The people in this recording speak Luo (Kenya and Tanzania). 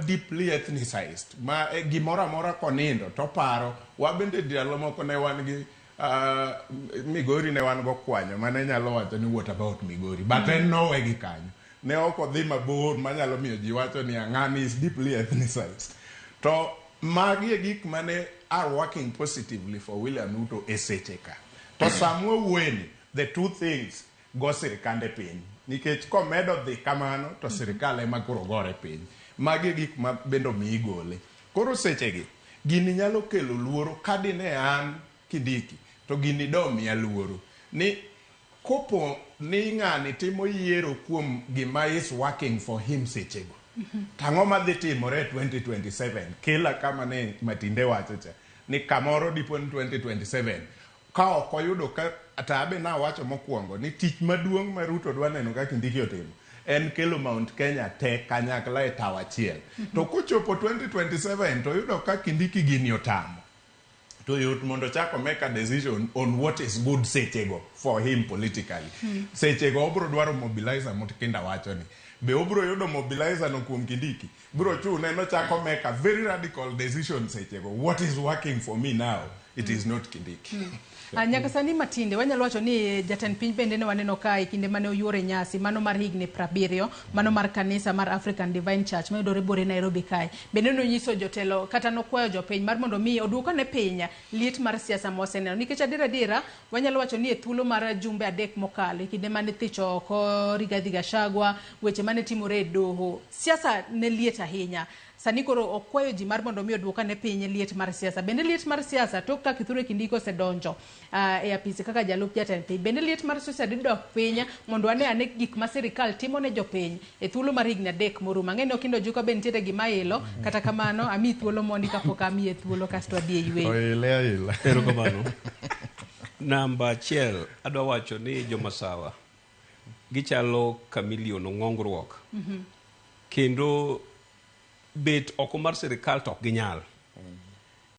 deeply ethnicized ma gimoro amora konindo to paro wabende dialo moko ne wan gi Migori ne wan go kwanyo mane nyalo wacho ni what about Migori but en nowe gi kanyo ne ok odhi mabor manyalo miyo ji wacho ni ng'ani is deeply ethnicized to magi e gik mane are working positively for William Ruto e seche ka to Samuel Weni the two things go sirkande piny nikech komedo dhi kamano to sirkal ema koro gore piny magi gik ma bendo mi gole koro sechegi gini nyalo kelo luoro kadine an Kindiki to gini do miya luoro ni kopo ni ng'ani timo yiero kuom gima is working for him sechego tang'o madhi timore 2027 kila kama ne Matinde wacho cha ni kamoro dipo ni 2027 ka ok oyudo ka atabe na wacho mokwongo ni tich maduong' ma Ruto dwa neno ka Kindiki otimo en kelo Mount Kenya te kanyakla e tawa achiel to kochopo 2027 to yudo ka Kindiki gini otamo to yot mondo chako make a decision on what is good sechego for him politically sechego obro dwaro mobilizer motkinda wacho ni be obro yudo mobilizer no kuom Kindiki bro chune no chako make a very radical decision sechego what is working for me now it is not Kindiki nyaka sani Matinde wanyalo wacho ni jatend piny bende ne waneno kae kinde mane oyuore nyasi mano mar higni 70 mano mar kanisa mar African Divine Church mayudore bore Nairobi kae bende nonyiso jotelo kata nokwayo jopiny mar mondo mi oduoko ne piny liet mar siasa moseneno nikech adira wanyalo wacho ni e thuolo mar jumbe 3 mokalo kinde mane thicho oko Rigathi Gachagua weche mane timore e doho siasa ne liet ahinya sani koro okwayo ji mar mondo mi oduoka ne piny liet mar siasa bende liet mar siasa tok ka Kithure Kindiki osedonjo e apisi kaka jalup jatend piny bende liet mar siasa didok piny mondo ane gik ma sirkal timo ne jopiny e thuolo mar higni 3 morumo ang'e ni okindo juka be nitiere gima ilo kata kamano ami thuolo mondi kapok amiye thuolo kasto adhi e yweyo oile ero kamano namba 1 adwa wacho ni jomasawa gichalo chameleon ng'ongruok kendo bet oko mar sirkal to ginyal